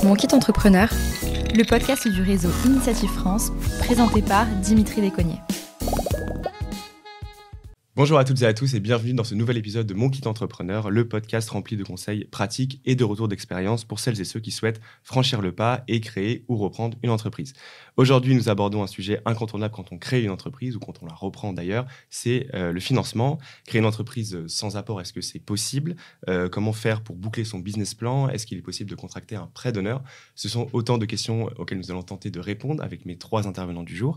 Mon kit entrepreneur, le podcast du réseau Initiative France, présenté par Dimitri Descognier. Bonjour à toutes et à tous et bienvenue dans ce nouvel épisode de Mon Kit Entrepreneur, le podcast rempli de conseils pratiques et de retours d'expérience pour celles et ceux qui souhaitent franchir le pas et créer ou reprendre une entreprise. Aujourd'hui, nous abordons un sujet incontournable quand on crée une entreprise ou quand on la reprend d'ailleurs, c'est le financement. Créer une entreprise sans apport, est-ce que c'est possible ? Comment faire pour boucler son business plan ? Est-ce qu'il est possible de contracter un prêt d'honneur ? Ce sont autant de questions auxquelles nous allons tenter de répondre avec mes trois intervenants du jour.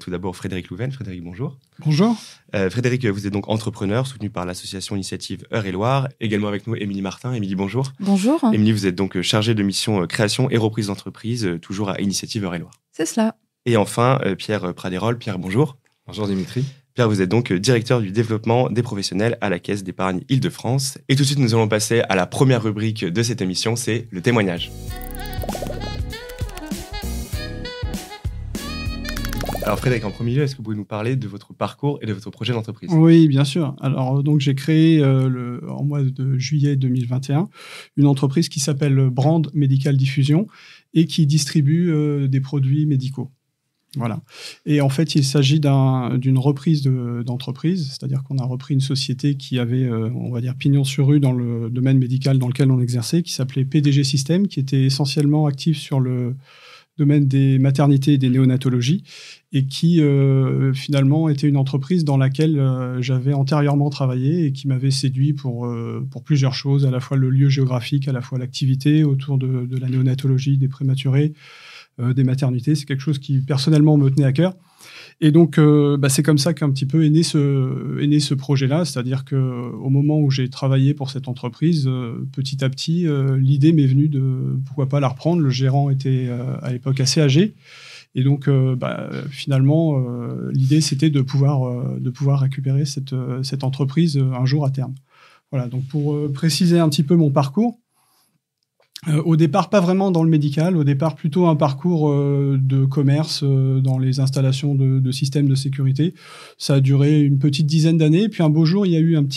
Tout d'abord, Frédéric Louven. Frédéric, bonjour. Bonjour. Frédéric, vous êtes donc entrepreneur soutenu par l'association Initiative Eure-et-Loir. Également avec nous, Émilie Martin. Émilie, bonjour. Bonjour. Émilie, vous êtes donc chargée de mission création et reprise d'entreprise, toujours à Initiative Eure-et-Loir. C'est cela. Et enfin, Pierre Pradérol. Pierre, bonjour. Bonjour Dimitri. Pierre, vous êtes donc directeur du développement des professionnels à la Caisse d'épargne Île-de-France. Et tout de suite, nous allons passer à la première rubrique de cette émission, c'est le témoignage. Alors Frédéric, en premier lieu, est-ce que vous pouvez nous parler de votre parcours et de votre projet d'entreprise ? Oui, bien sûr. Alors, donc, j'ai créé en mois de juillet 2021 une entreprise qui s'appelle Brand Medical Diffusion et qui distribue des produits médicaux. Voilà. Et en fait, il s'agit d'une reprise d'entreprise, c'est-à-dire qu'on a repris une société qui avait, on va dire, pignon sur rue dans le domaine médical dans lequel on exerçait, qui s'appelait PDG System, qui était essentiellement actif sur le domaine des maternités et des néonatologies, et qui finalement était une entreprise dans laquelle j'avais antérieurement travaillé et qui m'avait séduit pour plusieurs choses, à la fois le lieu géographique, à la fois l'activité autour de la néonatologie, des prématurés, des maternités. C'est quelque chose qui personnellement me tenait à cœur. Et donc, c'est comme ça qu'un petit peu est né ce projet-là, c'est-à-dire qu'au moment où j'ai travaillé pour cette entreprise, petit à petit, l'idée m'est venue de pourquoi pas la reprendre. Le gérant était à l'époque assez âgé, et donc finalement, l'idée c'était de pouvoir récupérer cette entreprise un jour à terme. Voilà. Donc pour préciser un petit peu mon parcours. Au départ, pas vraiment dans le médical, au départ plutôt un parcours de commerce dans les installations de systèmes de sécurité. Ça a duré une petite dizaine d'années, puis un beau jour, il y a eu une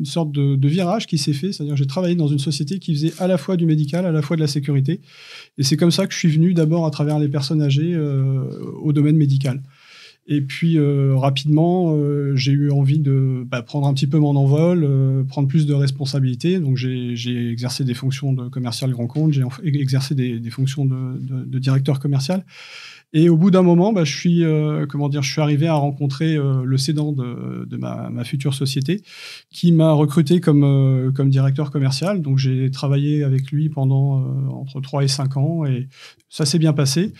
sorte de virage qui s'est fait, c'est-à-dire j'ai travaillé dans une société qui faisait à la fois du médical, à la fois de la sécurité, et c'est comme ça que je suis venu d'abord à travers les personnes âgées au domaine médical. Et puis rapidement, j'ai eu envie de prendre un petit peu mon envol, prendre plus de responsabilités. Donc j'ai exercé des fonctions de commercial grand compte, j'ai exercé des fonctions de directeur commercial. Et au bout d'un moment, je suis arrivé à rencontrer le cédant de ma future société, qui m'a recruté comme directeur commercial. Donc j'ai travaillé avec lui pendant entre 3 et 5 ans, et ça s'est bien passé.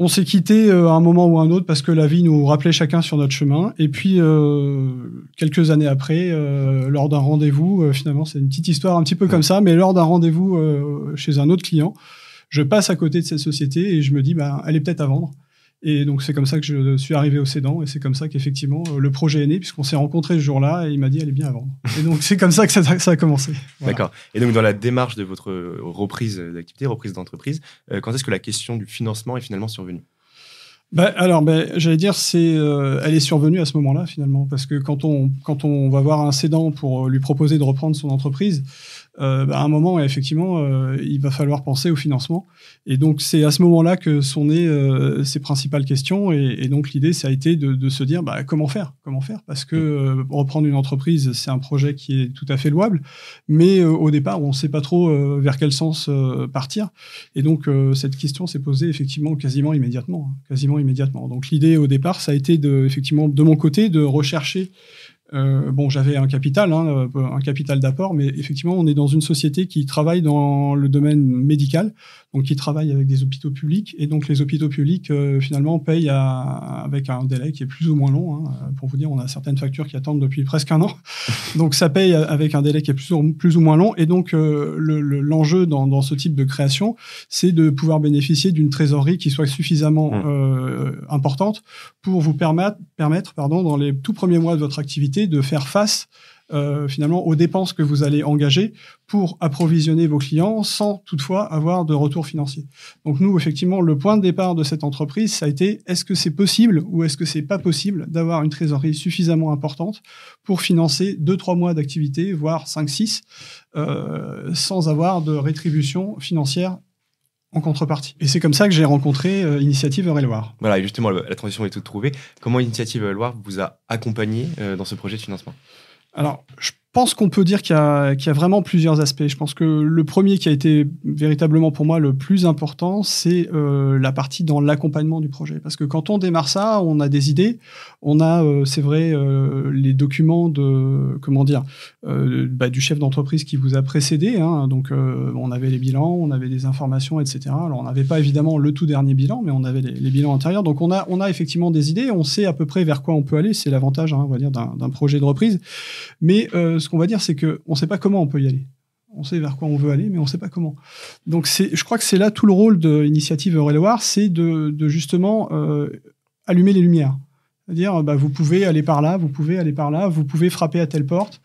On s'est quittés à un moment ou à un autre parce que la vie nous rappelait chacun sur notre chemin. Et puis, quelques années après, lors d'un rendez-vous, finalement, c'est une petite histoire un petit peu comme ça, mais lors d'un rendez-vous chez un autre client, je passe à côté de cette société et je me dis, elle est peut-être à vendre. Et donc, c'est comme ça que je suis arrivé au cédant, et c'est comme ça qu'effectivement, le projet est né, puisqu'on s'est rencontrés ce jour-là, et il m'a dit, elle est bien à vendre. Et donc, c'est comme ça que ça a commencé. Voilà. D'accord. Et donc, dans la démarche de votre reprise d'activité, reprise d'entreprise, quand est-ce que la question du financement est finalement survenue ? J'allais dire, elle est survenue à ce moment-là, finalement, parce que quand on va voir un cédant pour lui proposer de reprendre son entreprise, à un moment, effectivement, il va falloir penser au financement. Et donc, c'est à ce moment-là que sont nées ces principales questions. Et donc, l'idée, ça a été de se dire, comment faire ? Parce que reprendre une entreprise, c'est un projet qui est tout à fait louable. Mais au départ, on ne sait pas trop vers quel sens partir. Et donc, cette question s'est posée effectivement quasiment immédiatement. Donc, l'idée, au départ, ça a été effectivement, de mon côté, de rechercher. J'avais un capital d'apport, mais effectivement, on est dans une société qui travaille dans le domaine médical, donc qui travaille avec des hôpitaux publics, et donc les hôpitaux publics, finalement, payent avec un délai qui est plus ou moins long. Pour vous dire, on a certaines factures qui attendent depuis presque 1 an, donc ça paye avec un délai qui est plus ou moins long, et donc l'enjeu dans ce type de création, c'est de pouvoir bénéficier d'une trésorerie qui soit suffisamment importante pour vous permettre, dans les tout premiers mois de votre activité, de faire face finalement aux dépenses que vous allez engager pour approvisionner vos clients sans toutefois avoir de retour financier. Donc nous, effectivement, le point de départ de cette entreprise, ça a été est-ce que c'est possible ou est-ce que c'est pas possible d'avoir une trésorerie suffisamment importante pour financer 2-3 mois d'activité, voire 5-6, sans avoir de rétribution financière en contrepartie. Et c'est comme ça que j'ai rencontré Initiative Eure-et-Loir. Voilà, et justement, la transition est toute trouvée. Comment Initiative Eure-et-Loir vous a accompagné dans ce projet de financement ? Alors, je pense qu'on peut dire qu'il y a vraiment plusieurs aspects. Je pense que le premier qui a été véritablement pour moi le plus important, c'est la partie dans l'accompagnement du projet. Parce que quand on démarre ça, on a des idées, on a, c'est vrai, les documents de, du chef d'entreprise qui vous a précédé. Hein. Donc, on avait les bilans, on avait des informations, etc. Alors, on n'avait pas évidemment le tout dernier bilan, mais on avait les bilans antérieurs. Donc, on a effectivement des idées, on sait à peu près vers quoi on peut aller. C'est l'avantage, on va dire, d'un projet de reprise. Mais ce qu'on va dire, c'est qu'on ne sait pas comment on peut y aller. On sait vers quoi on veut aller, mais on ne sait pas comment. Donc, je crois que c'est là tout le rôle de l'Initiative Eure-et-Loir, c'est de justement allumer les lumières. C'est-à-dire, vous pouvez aller par là, vous pouvez frapper à telle porte.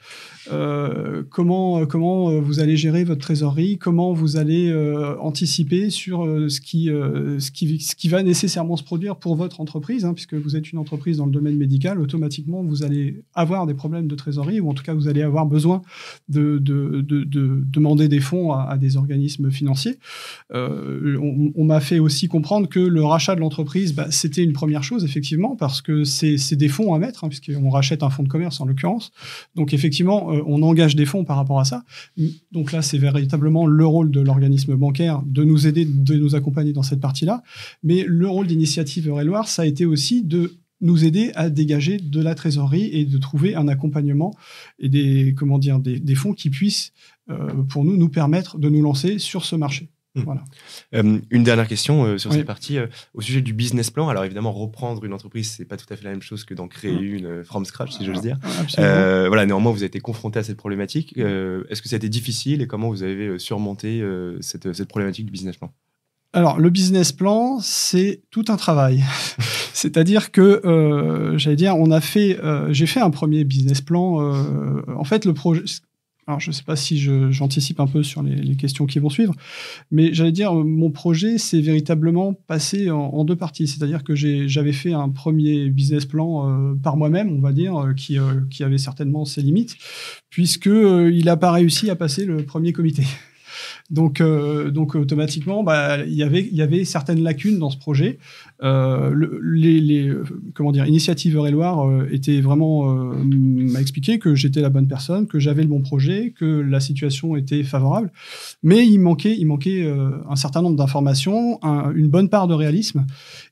Comment vous allez gérer votre trésorerie, comment vous allez anticiper sur ce qui va nécessairement se produire pour votre entreprise, puisque vous êtes une entreprise dans le domaine médical, automatiquement vous allez avoir des problèmes de trésorerie, ou en tout cas vous allez avoir besoin de demander des fonds à des organismes financiers. On m'a fait aussi comprendre que le rachat de l'entreprise, c'était une première chose, effectivement, parce que c'est des fonds à mettre, puisqu'on rachète un fonds de commerce en l'occurrence. Donc effectivement, on engage des fonds par rapport à ça. Donc là, c'est véritablement le rôle de l'organisme bancaire de nous aider, de nous accompagner dans cette partie-là. Mais le rôle d'Initiative Eure-et-Loir, ça a été aussi de nous aider à dégager de la trésorerie et de trouver un accompagnement et des fonds qui puissent, pour nous permettre de nous lancer sur ce marché. Voilà. Une dernière question sur cette partie au sujet du business plan. Alors évidemment, reprendre une entreprise, c'est pas tout à fait la même chose que d'en créer une from scratch, si j'ose dire. Néanmoins, vous avez été confronté à cette problématique. Est-ce que ça a été difficile et comment vous avez surmonté cette problématique du business plan ? Alors, le business plan, c'est tout un travail. C'est-à-dire que, j'ai fait un premier business plan. En fait, le projet... Alors, je ne sais pas si j'anticipe un peu sur les questions qui vont suivre, mais j'allais dire, mon projet s'est véritablement passé en deux parties. C'est-à-dire que j'avais fait un premier business plan par moi-même, on va dire, qui avait certainement ses limites, puisqu'il n'a pas réussi à passer le premier comité. Donc automatiquement, il y avait certaines lacunes dans ce projet. Initiative Eure-et-Loir était vraiment m'a expliqué que j'étais la bonne personne, que j'avais le bon projet, que la situation était favorable, mais il manquait un certain nombre d'informations, une bonne part de réalisme,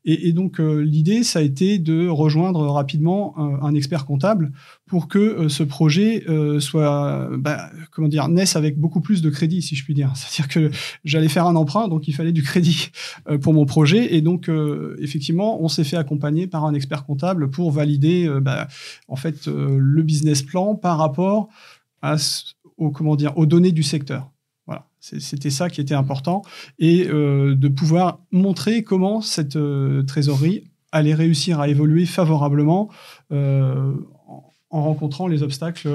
et donc l'idée, ça a été de rejoindre rapidement un expert comptable pour que ce projet naisse avec beaucoup plus de crédit, si je puis dire. C'est-à-dire que j'allais faire un emprunt, donc il fallait du crédit pour mon projet, et donc effectivement, on s'est fait accompagner par un expert comptable pour valider le business plan par rapport aux données du secteur. Voilà, c'était ça qui était important, et de pouvoir montrer comment cette trésorerie allait réussir à évoluer favorablement en rencontrant les obstacles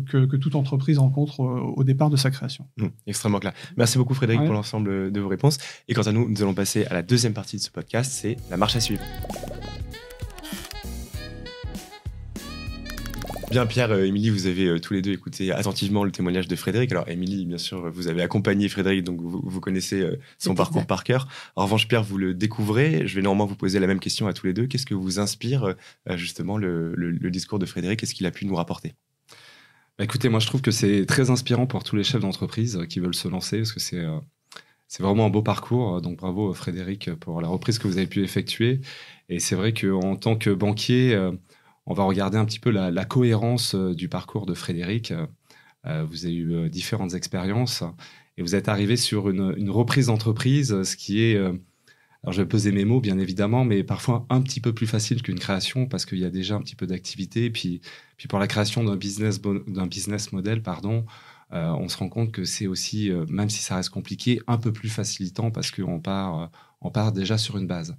que toute entreprise rencontre au départ de sa création. Extrêmement clair. Merci beaucoup Frédéric pour l'ensemble de vos réponses. Et quant à nous allons passer à la deuxième partie de ce podcast, c'est la marche à suivre. Bien Pierre, Émilie, vous avez tous les deux écouté attentivement le témoignage de Frédéric. Alors Émilie, bien sûr, vous avez accompagné Frédéric, donc vous connaissez son parcours par cœur. En revanche, Pierre, vous le découvrez. Je vais néanmoins vous poser la même question à tous les deux. Qu'est-ce que vous inspire justement le discours de Frédéric ? Qu'est-ce qu'il a pu nous rapporter ? Écoutez, moi je trouve que c'est très inspirant pour tous les chefs d'entreprise qui veulent se lancer, parce que c'est vraiment un beau parcours. Donc bravo Frédéric pour la reprise que vous avez pu effectuer. Et c'est vrai qu'en tant que banquier, on va regarder un petit peu la cohérence du parcours de Frédéric. Vous avez eu différentes expériences et vous êtes arrivé sur une reprise d'entreprise, ce qui est, alors je vais peser mes mots bien évidemment, mais parfois un petit peu plus facile qu'une création parce qu'il y a déjà un petit peu d'activité. Puis pour la création d'un business model, on se rend compte que c'est aussi, même si ça reste compliqué, un peu plus facilitant parce qu'on part déjà sur une base.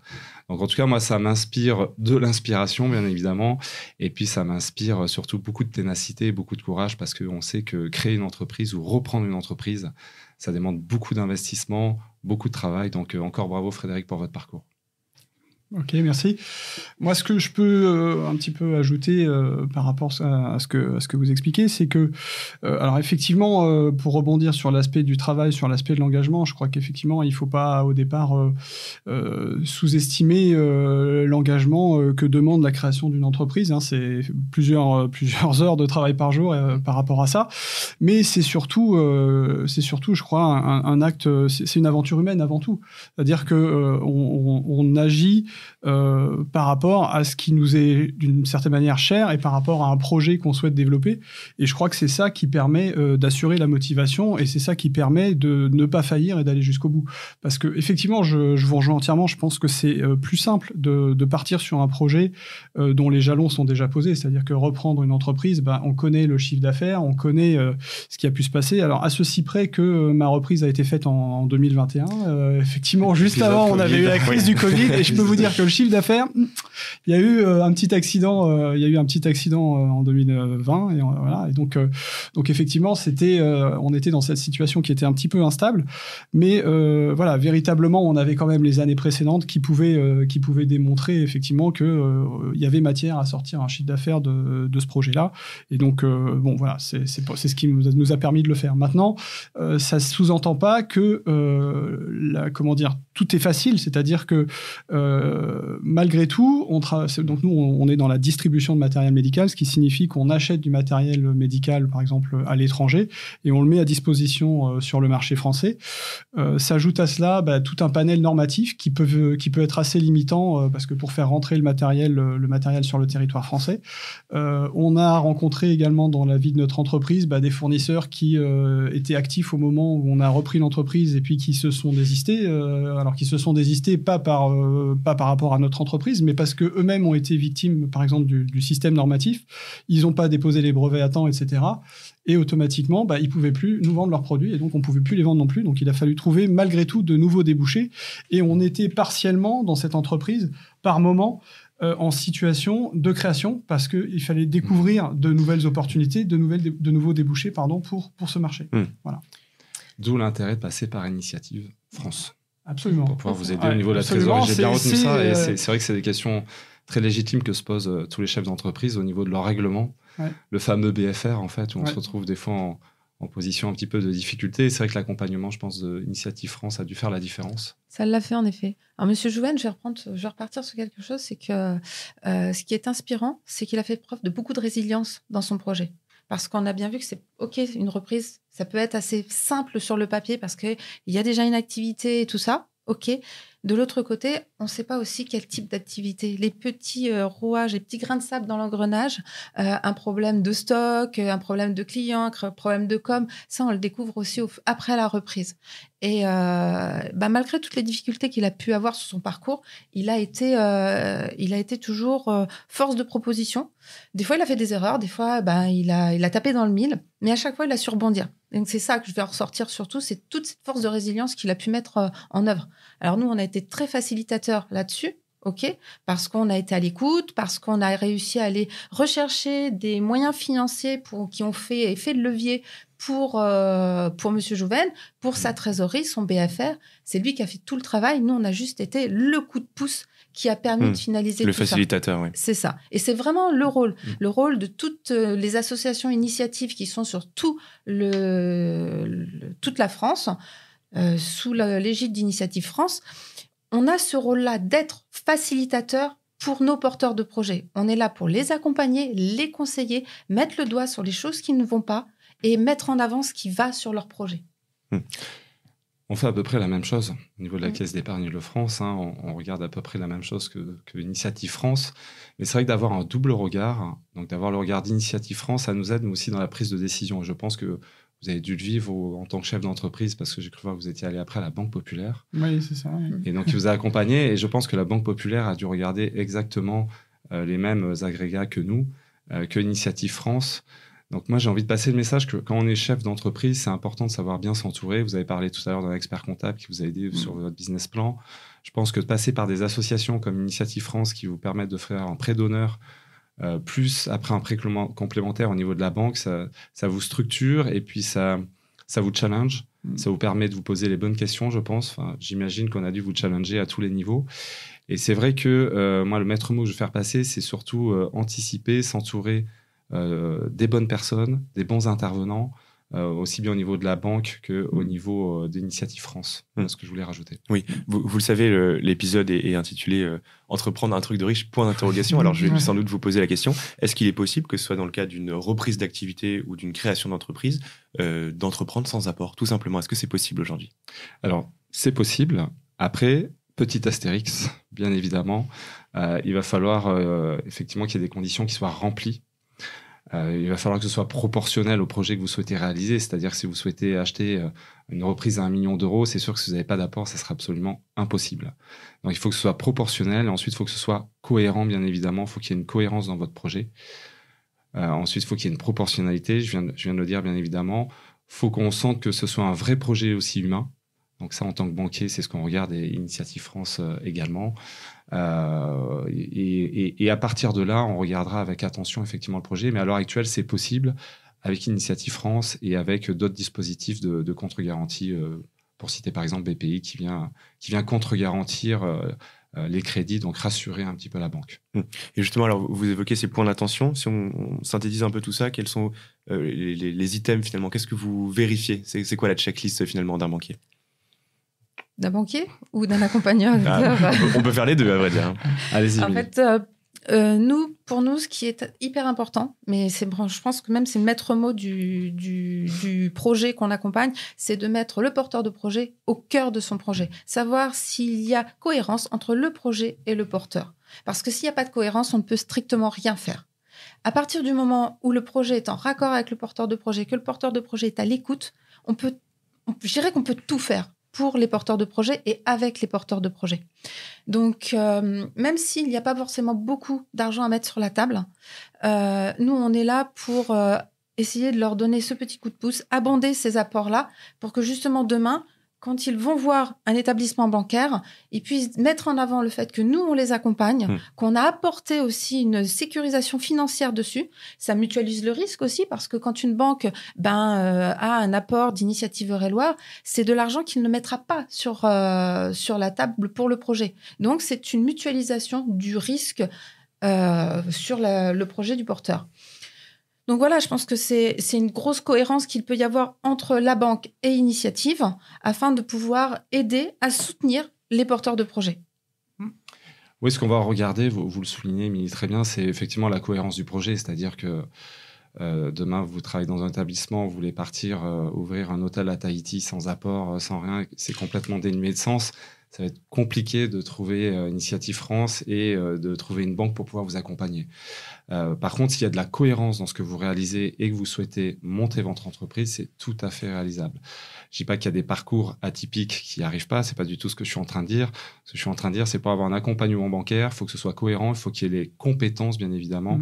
Donc en tout cas, moi, ça m'inspire de l'inspiration, bien évidemment, et puis ça m'inspire surtout beaucoup de ténacité, beaucoup de courage, parce qu'on sait que créer une entreprise ou reprendre une entreprise, ça demande beaucoup d'investissement, beaucoup de travail. Donc encore bravo Frédéric pour votre parcours. Ok, merci. Moi, ce que je peux un petit peu ajouter par rapport à ce que vous expliquez, c'est que, alors effectivement, pour rebondir sur l'aspect du travail, sur l'aspect de l'engagement, je crois qu'effectivement, il ne faut pas au départ sous-estimer l'engagement que demande la création d'une entreprise. Hein. C'est plusieurs heures de travail par jour par rapport à ça. Mais c'est surtout, je crois, un acte, c'est une aventure humaine avant tout. C'est-à-dire que on agit par rapport à ce qui nous est d'une certaine manière cher et par rapport à un projet qu'on souhaite développer. Et je crois que c'est ça qui permet d'assurer la motivation et c'est ça qui permet de ne pas faillir et d'aller jusqu'au bout. Parce que effectivement, je vous rejoins entièrement. Je pense que c'est plus simple de partir sur un projet dont les jalons sont déjà posés. C'est-à-dire que reprendre une entreprise, on connaît le chiffre d'affaires, on connaît ce qui a pu se passer. Alors à ceci près que ma reprise a été faite en 2021. Effectivement, juste avant, on avait eu la crise du Covid et je peux vous dire que le chiffre d'affaires, il y a eu un petit accident, en 2020 et voilà. Et donc effectivement, on était dans cette situation qui était un petit peu instable, mais voilà, véritablement, on avait quand même les années précédentes qui pouvaient démontrer effectivement que il y avait matière à sortir un chiffre d'affaires de ce projet-là. Et donc bon, voilà, c'est ce qui nous a permis de le faire. Maintenant, ça sous-entend pas que tout est facile, c'est-à-dire que malgré tout, donc nous, on est dans la distribution de matériel médical, ce qui signifie qu'on achète du matériel médical, par exemple, à l'étranger, et on le met à disposition sur le marché français. S'ajoute à cela tout un panel normatif qui peut être assez limitant, parce que pour faire rentrer le matériel sur le territoire français, on a rencontré également dans la vie de notre entreprise des fournisseurs qui étaient actifs au moment où on a repris l'entreprise et puis qui se sont désistés, alors qu'ils se sont désistés pas par rapport à notre entreprise, mais parce qu'eux-mêmes ont été victimes, par exemple, du système normatif. Ils n'ont pas déposé les brevets à temps, etc. Et automatiquement, ils ne pouvaient plus nous vendre leurs produits, et donc on ne pouvait plus les vendre non plus. Donc il a fallu trouver, malgré tout, de nouveaux débouchés. Et on était partiellement, dans cette entreprise, par moment, en situation de création, parce qu'il fallait découvrir de nouvelles opportunités, de nouveaux débouchés pour ce marché. Voilà. D'où l'intérêt de passer par Initiative France. Absolument. Pour pouvoir vous aider au niveau de la trésorerie. J'ai bien retenu ça, et c'est vrai que c'est des questions très légitimes que se posent tous les chefs d'entreprise au niveau de leur règlement. Ouais. Le fameux BFR, en fait, où on se retrouve des fois en position un petit peu de difficulté. Et c'est vrai que l'accompagnement, je pense, de Initiative France a dû faire la différence. Ça l'a fait, en effet. Alors, Monsieur Jouven, je vais repartir sur quelque chose, c'est que ce qui est inspirant, c'est qu'il a fait preuve de beaucoup de résilience dans son projet. Parce qu'on a bien vu que c'est OK, une reprise, ça peut être assez simple sur le papier parce qu'il y a déjà une activité et tout ça. OK. De l'autre côté, on ne sait pas aussi quel type d'activité. Les petits rouages, les petits grains de sable dans l'engrenage, un problème de stock, un problème de client, un problème de com, ça, on le découvre aussi après la reprise. Et malgré toutes les difficultés qu'il a pu avoir sur son parcours, il a été toujours force de proposition. Des fois, il a fait des erreurs. Des fois, il a tapé dans le mille. Mais à chaque fois, il a su rebondir. Donc, c'est ça que je vais ressortir surtout, c'est toute cette force de résilience qu'il a pu mettre en œuvre. Alors, nous, on a été très facilitateurs là-dessus, OK, parce qu'on a été à l'écoute, parce qu'on a réussi à aller rechercher des moyens financiers qui ont fait effet de levier pour Monsieur Jouven, pour sa trésorerie, son BFR. C'est lui qui a fait tout le travail. Nous, on a juste été le coup de pouce qui a permis de finaliser tout ça. Le facilitateur, oui. C'est ça. Et c'est vraiment le rôle de toutes les associations initiatives qui sont sur toute la France, sous l'égide d'Initiative France. On a ce rôle-là d'être facilitateur pour nos porteurs de projets. On est là pour les accompagner, les conseiller, mettre le doigt sur les choses qui ne vont pas et mettre en avant ce qui va sur leur projet. On fait à peu près la même chose au niveau de la Caisse d'épargne de France. On regarde à peu près la même chose que Initiative France. Mais c'est vrai que d'avoir un double regard, donc d'avoir le regard d'Initiative France, ça nous aide nous aussi dans la prise de décision. Et je pense que vous avez dû le vivre en tant que chef d'entreprise, parce que j'ai cru voir que vous étiez allé après à la Banque Populaire. Oui, c'est ça. Oui. Et donc, il vous a accompagné. Et je pense que la Banque Populaire a dû regarder exactement les mêmes agrégats que nous, que Initiative France. Donc moi, j'ai envie de passer le message que quand on est chef d'entreprise, c'est important de savoir bien s'entourer. Vous avez parlé tout à l'heure d'un expert comptable qui vous a aidé sur votre business plan. Je pense que de passer par des associations comme Initiative France qui vous permettent de faire un prêt d'honneur, plus après un prêt complémentaire au niveau de la banque, ça vous structure et puis ça vous challenge. Ça vous permet de vous poser les bonnes questions, je pense. Enfin, j'imagine qu'on a dû vous challenger à tous les niveaux. Et c'est vrai que moi, le maître mot que je veux faire passer, c'est surtout anticiper, s'entourer des bonnes personnes, des bons intervenants, aussi bien au niveau de la banque qu'au niveau d'Initiative France. C'est ce que je voulais rajouter. Oui, vous le savez, l'épisode est intitulé Entreprendre un truc de riche, point d'interrogation. Alors, je vais sans doute vous poser la question. Est-ce qu'il est possible que ce soit dans le cas d'une reprise d'activité ou d'une création d'entreprise, d'entreprendre sans apport, tout simplement? Est-ce que c'est possible aujourd'hui? Alors, c'est possible. Après, petit astérix, bien évidemment, il va falloir effectivement qu'il y ait des conditions qui soient remplies. Il va falloir que ce soit proportionnel au projet que vous souhaitez réaliser. C'est-à-dire que si vous souhaitez acheter une reprise à 1 million d'euros, c'est sûr que si vous n'avez pas d'apport, ça sera absolument impossible. Donc il faut que ce soit proportionnel et ensuite il faut que ce soit cohérent, bien évidemment. Il faut qu'il y ait une cohérence dans votre projet. Ensuite, il faut qu'il y ait une proportionnalité. Je viens de le dire, bien évidemment. Il faut qu'on sente que ce soit un vrai projet aussi humain. Donc ça, en tant que banquier, c'est ce qu'on regarde et Initiative France également. Et à partir de là, on regardera avec attention effectivement le projet. Mais à l'heure actuelle, c'est possible avec Initiative France et avec d'autres dispositifs de contre-garantie, pour citer par exemple BPI qui vient contre-garantir les crédits, donc rassurer un petit peu la banque. Et justement, alors vous évoquez ces points d'attention. Si on synthétise un peu tout ça, quels sont les items finalement? Qu'est-ce que vous vérifiez? C'est quoi la checklist finalement d'un banquier? D'un banquier ou d'un accompagneur? On peut faire les deux, à vrai dire. Allez-y. En fait, pour nous, ce qui est hyper important, mais je pense que même c'est le maître mot du projet qu'on accompagne, c'est de mettre le porteur de projet au cœur de son projet. Savoir s'il y a cohérence entre le projet et le porteur. Parce que s'il n'y a pas de cohérence, on ne peut strictement rien faire. À partir du moment où le projet est en raccord avec le porteur de projet, que le porteur de projet est à l'écoute, je dirais qu'on peut tout faire pour les porteurs de projet et avec les porteurs de projet. Donc, même s'il n'y a pas forcément beaucoup d'argent à mettre sur la table, nous, on est là pour essayer de leur donner ce petit coup de pouce, abonder ces apports-là pour que justement demain, quand ils vont voir un établissement bancaire, ils puissent mettre en avant le fait que nous, on les accompagne, qu'on a apporté aussi une sécurisation financière dessus. Ça mutualise le risque aussi parce que quand une banque a un apport d'Initiative Eure-et-Loir, c'est de l'argent qu'il ne mettra pas sur la table pour le projet. Donc, c'est une mutualisation du risque sur le projet du porteur. Donc voilà, je pense que c'est une grosse cohérence qu'il peut y avoir entre la banque et Initiative afin de pouvoir aider à soutenir les porteurs de projets. Oui, ce qu'on va regarder, vous le soulignez, Émilie, très bien, c'est effectivement la cohérence du projet. C'est-à-dire que demain, vous travaillez dans un établissement, vous voulez partir ouvrir un hôtel à Tahiti sans apport, sans rien, c'est complètement dénué de sens. Ça va être compliqué de trouver Initiative France et de trouver une banque pour pouvoir vous accompagner. Par contre, s'il y a de la cohérence dans ce que vous réalisez et que vous souhaitez monter votre entreprise, c'est tout à fait réalisable. Je ne dis pas qu'il y a des parcours atypiques qui n'y arrivent pas, ce n'est pas du tout ce que je suis en train de dire. Ce que je suis en train de dire, c'est pour avoir un accompagnement bancaire, il faut que ce soit cohérent, il faut qu'il y ait les compétences, bien évidemment.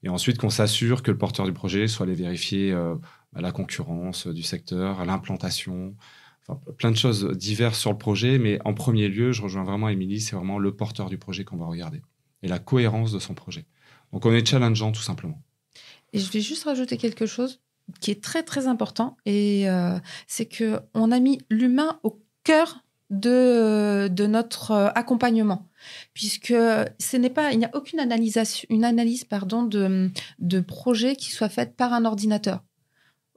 Et ensuite, qu'on s'assure que le porteur du projet soit allé vérifier à la concurrence du secteur, à l'implantation, enfin, plein de choses diverses sur le projet. Mais en premier lieu, je rejoins vraiment Émilie, c'est vraiment le porteur du projet qu'on va regarder et la cohérence de son projet. Donc, on est challengeant, tout simplement. Et je vais juste rajouter quelque chose qui est très, très important. Et c'est qu'on a mis l'humain au cœur de notre accompagnement. Puisque il n'y a aucune analyse de projet qui soit faite par un ordinateur.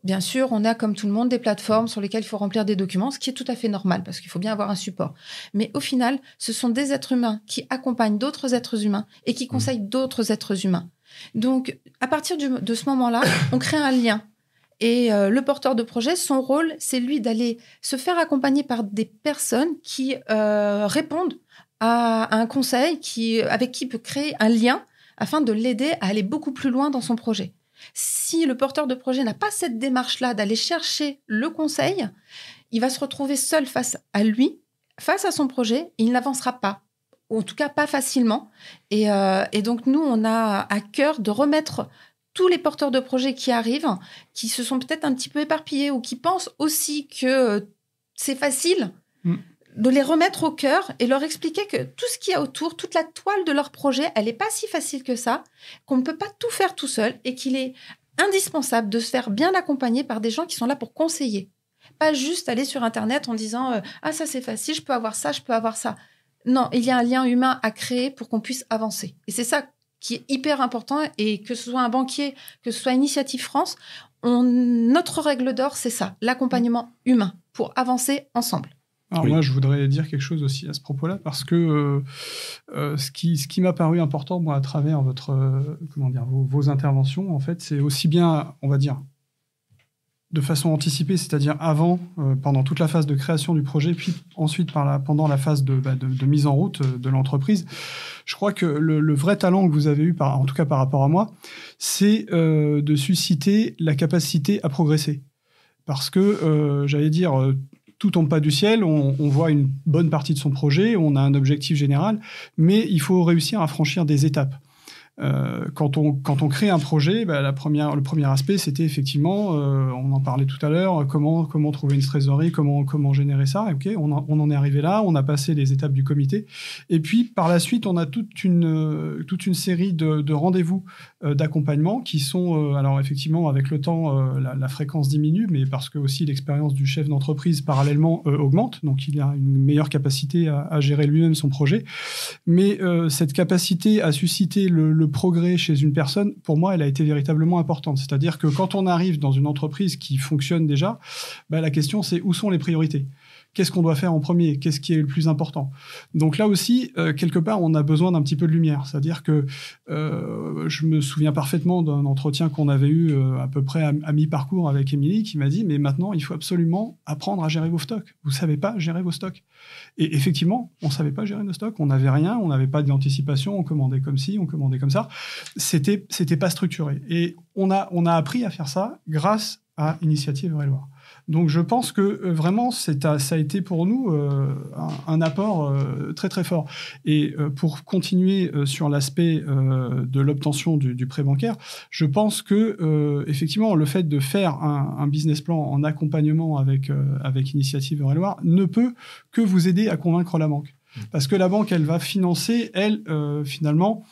Bien sûr, on a comme tout le monde des plateformes sur lesquelles il faut remplir des documents, ce qui est tout à fait normal parce qu'il faut bien avoir un support. Mais au final, ce sont des êtres humains qui accompagnent d'autres êtres humains et qui conseillent d'autres êtres humains. Donc, à partir de ce moment-là, on crée un lien. Et le porteur de projet, son rôle, c'est lui d'aller se faire accompagner par des personnes qui répondent à un conseil avec qui il peut créer un lien afin de l'aider à aller beaucoup plus loin dans son projet. Si le porteur de projet n'a pas cette démarche-là d'aller chercher le conseil, il va se retrouver seul face à lui, face à son projet, et il n'avancera pas, ou en tout cas pas facilement. Et donc nous, on a à cœur de remettre tous les porteurs de projets qui arrivent, qui se sont peut-être un petit peu éparpillés ou qui pensent aussi que c'est facile, de les remettre au cœur et leur expliquer que tout ce qu'il y a autour, toute la toile de leur projet, elle n'est pas si facile que ça, qu'on ne peut pas tout faire tout seul et qu'il est indispensable de se faire bien accompagner par des gens qui sont là pour conseiller. Pas juste aller sur Internet en disant « Ah, ça c'est facile, je peux avoir ça, je peux avoir ça ». Non, il y a un lien humain à créer pour qu'on puisse avancer. Et c'est ça qui est hyper important. Et que ce soit un banquier, que ce soit Initiative France, notre règle d'or, c'est ça, l'accompagnement humain pour avancer ensemble. Alors moi, je voudrais dire quelque chose aussi à ce propos-là, parce que ce qui m'a paru important, moi, à travers vos interventions, en fait, c'est aussi bien, on va dire, de façon anticipée, c'est-à-dire avant, pendant toute la phase de création du projet, puis ensuite pendant la phase de mise en route de l'entreprise. Je crois que le vrai talent que vous avez eu, en tout cas par rapport à moi, c'est de susciter la capacité à progresser. Parce que, j'allais dire, tout tombe pas du ciel, on voit une bonne partie de son projet, on a un objectif général, mais il faut réussir à franchir des étapes. Quand on crée un projet, le premier aspect, c'était effectivement, on en parlait tout à l'heure, comment trouver une trésorerie, comment générer ça. Okay, on en est arrivé là, on a passé les étapes du comité. Et puis, par la suite, on a toute une série de rendez-vous d'accompagnement qui sont, alors effectivement, avec le temps, la fréquence diminue, mais parce que aussi l'expérience du chef d'entreprise, parallèlement, augmente. Donc, il a une meilleure capacité à gérer lui-même son projet. Mais cette capacité à susciter le progrès chez une personne, pour moi, elle a été véritablement importante. C'est-à-dire que quand on arrive dans une entreprise qui fonctionne déjà, la question, c'est où sont les priorités ? Qu'est-ce qu'on doit faire en premier ? Qu'est-ce qui est le plus important ? Donc là aussi, quelque part, on a besoin d'un petit peu de lumière. C'est-à-dire que je me souviens parfaitement d'un entretien qu'on avait eu à peu près à mi-parcours avec Émilie, qui m'a dit « Mais maintenant, il faut absolument apprendre à gérer vos stocks. Vous ne savez pas gérer vos stocks. » Et effectivement, on ne savait pas gérer nos stocks. On n'avait rien, on n'avait pas d'anticipation. On commandait comme ci, on commandait comme ça. C'était pas structuré. Et on a appris à faire ça grâce à Initiative Eure-et-Loir. Donc, je pense que vraiment, ça a été pour nous un apport très, très fort. Et pour continuer sur l'aspect de l'obtention du prêt bancaire, je pense que, effectivement, le fait de faire un business plan en accompagnement avec Initiative Eure-et-Loir ne peut que vous aider à convaincre la banque. Parce que la banque, elle va financer, finalement...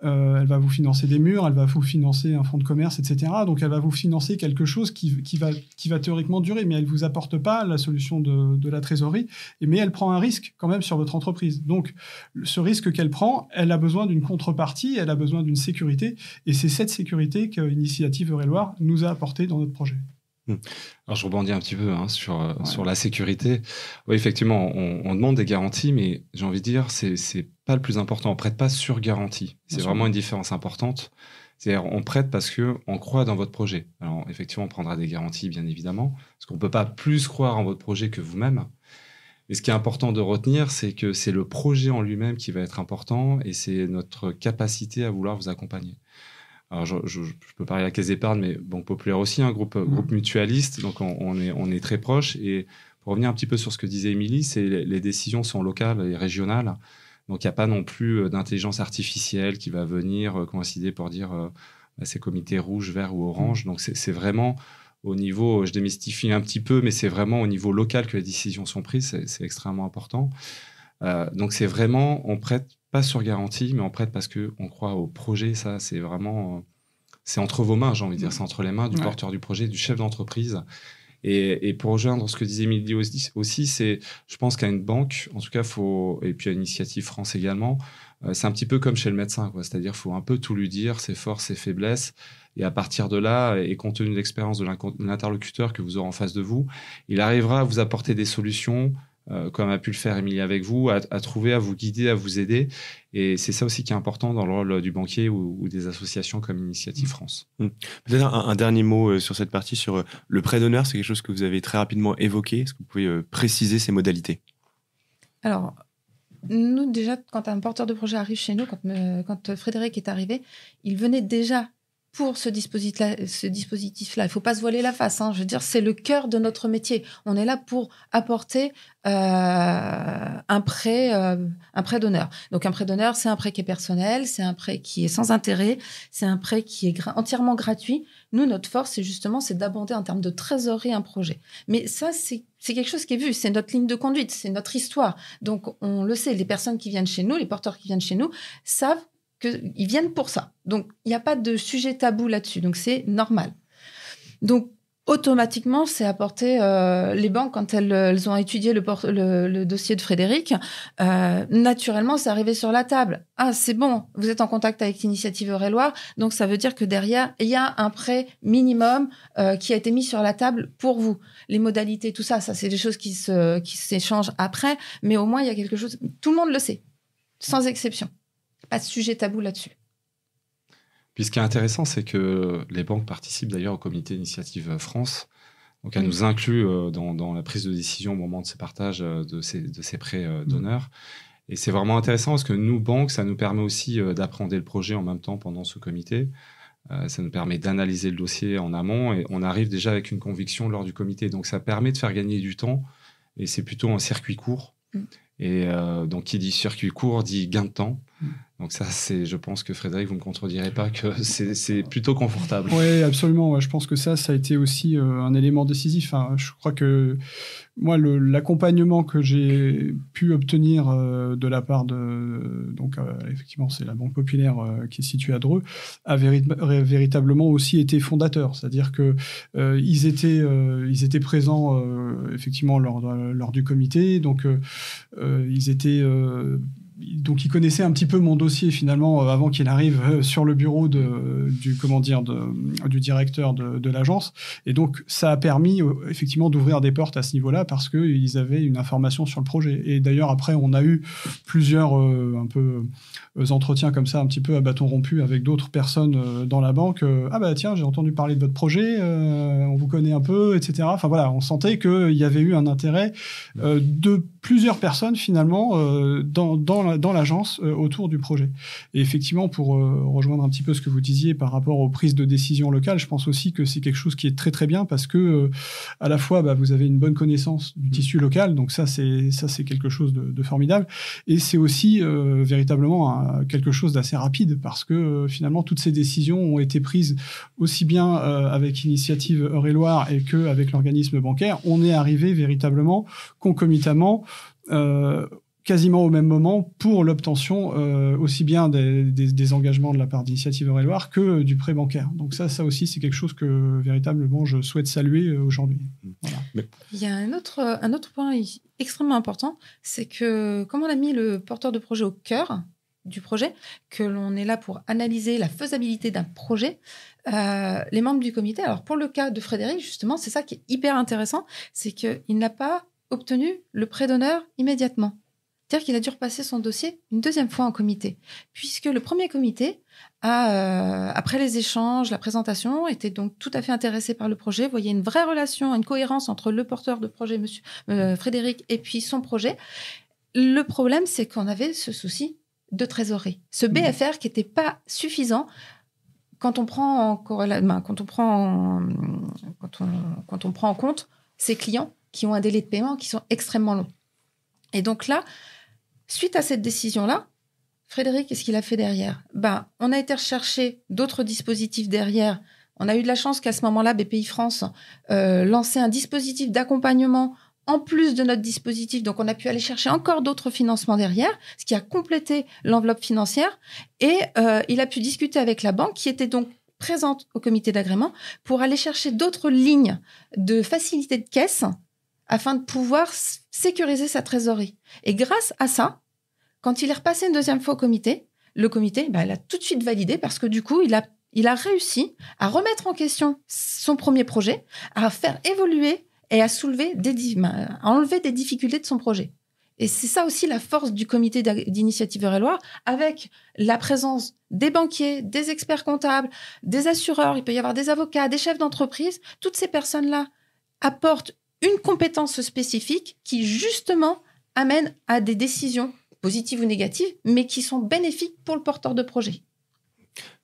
elle va vous financer des murs, elle va vous financer un fonds de commerce, etc. Donc, elle va vous financer quelque chose qui va théoriquement durer, mais elle ne vous apporte pas la solution de la trésorerie, mais elle prend un risque quand même sur votre entreprise. Donc, ce risque qu'elle prend, elle a besoin d'une contrepartie, elle a besoin d'une sécurité, et c'est cette sécurité qu'Initiative Eure-et-Loir nous a apportée dans notre projet. Alors, je rebondis un petit peu sur la sécurité. Oui, effectivement, on demande des garanties, mais j'ai envie de dire, c'est pas le plus important. On prête pas sur garantie. C'est vraiment une différence importante. C'est-à-dire, on prête parce qu'on croit dans votre projet. Alors, effectivement, on prendra des garanties, bien évidemment, parce qu'on peut pas plus croire en votre projet que vous-même. Mais ce qui est important de retenir, c'est que c'est le projet en lui-même qui va être important et c'est notre capacité à vouloir vous accompagner. Alors, je peux parler à la Caisse d'Épargne, mais Banque Populaire aussi, un groupe mutualiste, donc on est très proches. Et pour revenir un petit peu sur ce que disait Émilie, c'est les décisions sont locales et régionales, donc il n'y a pas non plus d'intelligence artificielle qui va venir coïncider pour dire c'est comité rouge, vert ou orange. Donc c'est vraiment au niveau, je démystifie un petit peu, mais c'est vraiment au niveau local que les décisions sont prises, c'est extrêmement important. Donc c'est vraiment, on prête pas sur garantie, mais on prête parce qu'on croit au projet. Ça, c'est vraiment... c'est entre vos mains, j'ai envie de dire. C'est entre les mains du porteur du projet, du chef d'entreprise. Et pour rejoindre ce que disait Émilie aussi, c'est, je pense qu'à une banque, en tout cas, et puis à Initiative France également, c'est un petit peu comme chez le médecin, quoi. C'est-à-dire, il faut un peu tout lui dire, ses forces, ses faiblesses. Et à partir de là, et compte tenu de l'expérience de l'interlocuteur que vous aurez en face de vous, il arrivera à vous apporter des solutions, comme a pu le faire Émilie avec vous, à trouver, à vous guider, à vous aider. Et c'est ça aussi qui est important dans le rôle du banquier ou des associations comme Initiative France. Peut-être un dernier mot sur cette partie, sur le prêt d'honneur. C'est quelque chose que vous avez très rapidement évoqué. Est-ce que vous pouvez préciser ces modalités ? Alors, nous, déjà, quand un porteur de projet arrive chez nous, quand Frédéric est arrivé, il venait déjà pour ce dispositif-là. Il ne faut pas se voiler la face. Je veux dire, c'est le cœur de notre métier. On est là pour apporter un prêt d'honneur. Donc, un prêt d'honneur, c'est un prêt qui est personnel, c'est un prêt qui est sans intérêt, c'est un prêt qui est entièrement gratuit. Nous, notre force, c'est d'abonder en termes de trésorerie un projet. Mais ça, c'est quelque chose qui est vu. C'est notre ligne de conduite, c'est notre histoire. Donc, on le sait, les personnes qui viennent chez nous, les porteurs qui viennent chez nous, savent qu'ils viennent pour ça. Donc, il n'y a pas de sujet tabou là-dessus. Donc, c'est normal. Donc, automatiquement, c'est apporté les banques, quand elles ont étudié le dossier de Frédéric, naturellement, c'est arrivé sur la table. Ah, c'est bon, vous êtes en contact avec l'Initiative Eure-et-Loir, donc ça veut dire que derrière, il y a un prêt minimum qui a été mis sur la table pour vous. Les modalités, tout ça, c'est des choses qui s'échangent après, mais au moins, il y a quelque chose... Tout le monde le sait, sans exception. Pas de sujet tabou là-dessus. Puis ce qui est intéressant, c'est que les banques participent d'ailleurs au comité Initiative France. Donc, elles nous incluent dans la prise de décision au moment de ces partages de ces prêts d'honneur. Et c'est vraiment intéressant parce que nous, banques, ça nous permet aussi d'appréhender le projet en même temps pendant ce comité. Ça nous permet d'analyser le dossier en amont et on arrive déjà avec une conviction lors du comité. Donc, ça permet de faire gagner du temps et c'est plutôt un circuit court. Et donc, qui dit circuit court dit gain de temps. Donc ça, je pense que Frédéric, vous ne me contredirez pas que c'est plutôt confortable. Oui, absolument. Ouais, je pense que ça a été aussi un élément décisif. Je crois que moi, l'accompagnement que j'ai pu obtenir de la part donc effectivement, c'est la Banque Populaire qui est située à Dreux, a véritablement aussi été fondateur. C'est-à-dire que ils étaient présents effectivement lors du comité. Donc ils connaissaient un petit peu mon dossier finalement avant qu'il arrive sur le bureau du directeur de l'agence. Et donc, ça a permis effectivement d'ouvrir des portes à ce niveau-là parce qu'ils avaient une information sur le projet. Et d'ailleurs, après, on a eu plusieurs entretiens comme ça, un petit peu à bâton rompu avec d'autres personnes dans la banque. Ah bah tiens, j'ai entendu parler de votre projet, on vous connaît un peu, etc. Enfin voilà, on sentait qu'il y avait eu un intérêt de plusieurs personnes finalement dans l'agence autour du projet. Et effectivement, pour rejoindre un petit peu ce que vous disiez par rapport aux prises de décision locales, je pense aussi que c'est quelque chose qui est très très bien parce que à la fois vous avez une bonne connaissance du tissu local, donc ça c'est quelque chose de formidable, et c'est aussi véritablement quelque chose d'assez rapide parce que finalement toutes ces décisions ont été prises aussi bien avec Initiative Eure-et-Loir et qu'avec l'organisme bancaire. On est arrivé véritablement concomitamment quasiment au même moment pour l'obtention aussi bien des engagements de la part d'Initiative Eure-et-Loir que du prêt bancaire. Donc ça aussi, c'est quelque chose que véritablement je souhaite saluer aujourd'hui. Voilà. Il y a un autre point extrêmement important, c'est que comme on a mis le porteur de projet au cœur du projet, que l'on est là pour analyser la faisabilité d'un projet, les membres du comité, alors pour le cas de Frédéric, justement, c'est ça qui est hyper intéressant, c'est qu'il n'a pas obtenu le prêt d'honneur immédiatement. C'est-à-dire qu'il a dû repasser son dossier une deuxième fois en comité, puisque le premier comité, après les échanges, la présentation, était donc tout à fait intéressé par le projet, voyait une vraie relation, une cohérence entre le porteur de projet, monsieur Frédéric, et puis son projet. Le problème, c'est qu'on avait ce souci de trésorerie. Ce BFR qui n'était pas suffisant quand on prend en compte ces clients qui ont un délai de paiement qui sont extrêmement longs. Et donc là, suite à cette décision-là, Frédéric, qu'est-ce qu'il a fait derrière ? On a été rechercher d'autres dispositifs derrière. On a eu de la chance qu'à ce moment-là, BPI France lançait un dispositif d'accompagnement en plus de notre dispositif. Donc, on a pu aller chercher encore d'autres financements derrière, ce qui a complété l'enveloppe financière. Et il a pu discuter avec la banque qui était donc présente au comité d'agrément pour aller chercher d'autres lignes de facilité de caisse afin de pouvoir sécuriser sa trésorerie. Et grâce à ça, quand il est repassé une deuxième fois au comité, le comité, il a tout de suite validé parce que du coup, il a réussi à remettre en question son premier projet, à faire évoluer et à enlever des difficultés de son projet. Et c'est ça aussi la force du comité d'Initiative Eure-et-Loir, avec la présence des banquiers, des experts comptables, des assureurs, il peut y avoir des avocats, des chefs d'entreprise. Toutes ces personnes-là apportent une compétence spécifique qui, justement, amène à des décisions positives ou négatives, mais qui sont bénéfiques pour le porteur de projet.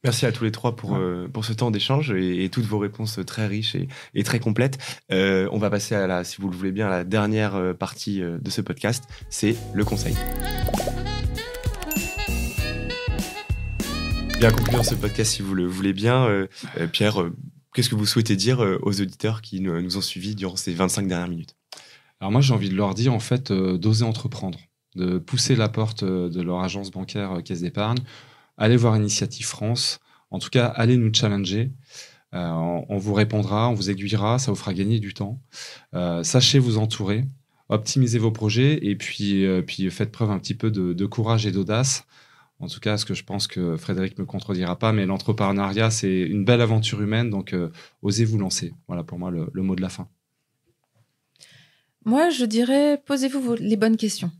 Merci à tous les trois pour ce temps d'échange et toutes vos réponses très riches et très complètes. On va passer si vous le voulez bien, à la dernière partie de ce podcast, c'est le conseil. Bien conclure ce podcast si vous le voulez bien. Pierre, qu'est-ce que vous souhaitez dire aux auditeurs qui nous ont suivis durant ces 25 dernières minutes ? Alors moi, j'ai envie de leur dire en fait d'oser entreprendre, de pousser la porte de leur agence bancaire Caisse d'Épargne, allez voir Initiative France, en tout cas, allez nous challenger. On vous répondra, on vous aiguillera, ça vous fera gagner du temps. Sachez vous entourer, optimisez vos projets et puis faites preuve un petit peu de courage et d'audace. En tout cas, ce que je pense que Frédéric ne me contredira pas, mais l'entrepreneuriat, c'est une belle aventure humaine, donc osez vous lancer. Voilà pour moi le mot de la fin. Moi, je dirais, posez-vous les bonnes questions.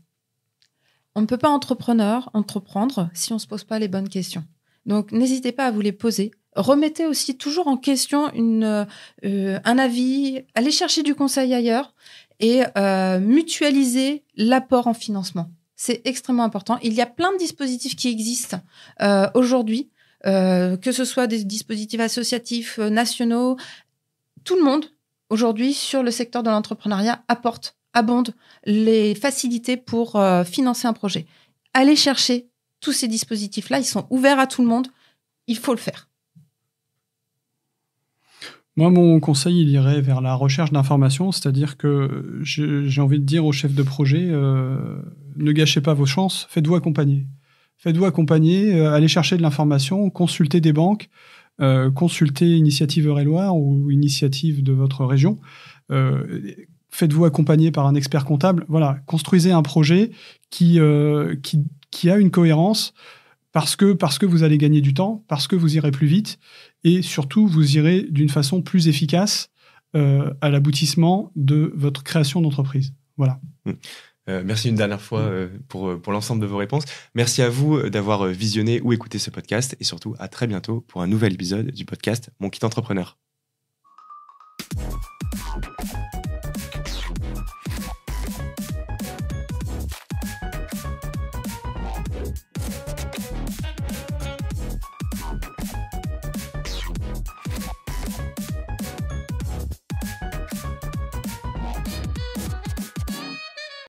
On ne peut pas entreprendre si on ne se pose pas les bonnes questions. Donc, n'hésitez pas à vous les poser. Remettez aussi toujours en question un avis. Allez chercher du conseil ailleurs et mutualisez l'apport en financement. C'est extrêmement important. Il y a plein de dispositifs qui existent aujourd'hui, que ce soit des dispositifs associatifs, nationaux. Tout le monde, aujourd'hui, sur le secteur de l'entrepreneuriat, abonde les facilités pour financer un projet. Allez chercher tous ces dispositifs-là. Ils sont ouverts à tout le monde. Il faut le faire. Moi, mon conseil, il irait vers la recherche d'informations, c'est-à-dire que j'ai envie de dire aux chefs de projet, ne gâchez pas vos chances, faites-vous accompagner. Faites-vous accompagner, allez chercher de l'information, consultez des banques, consultez Initiative Eure-et-Loir ou Initiative de votre région. Faites-vous accompagner par un expert comptable. Voilà, construisez un projet qui a une cohérence parce que vous allez gagner du temps, parce que vous irez plus vite et surtout, vous irez d'une façon plus efficace à l'aboutissement de votre création d'entreprise. Voilà. Merci une dernière fois pour l'ensemble de vos réponses. Merci à vous d'avoir visionné ou écouté ce podcast et surtout à très bientôt pour un nouvel épisode du podcast Mon Kit Entrepreneur.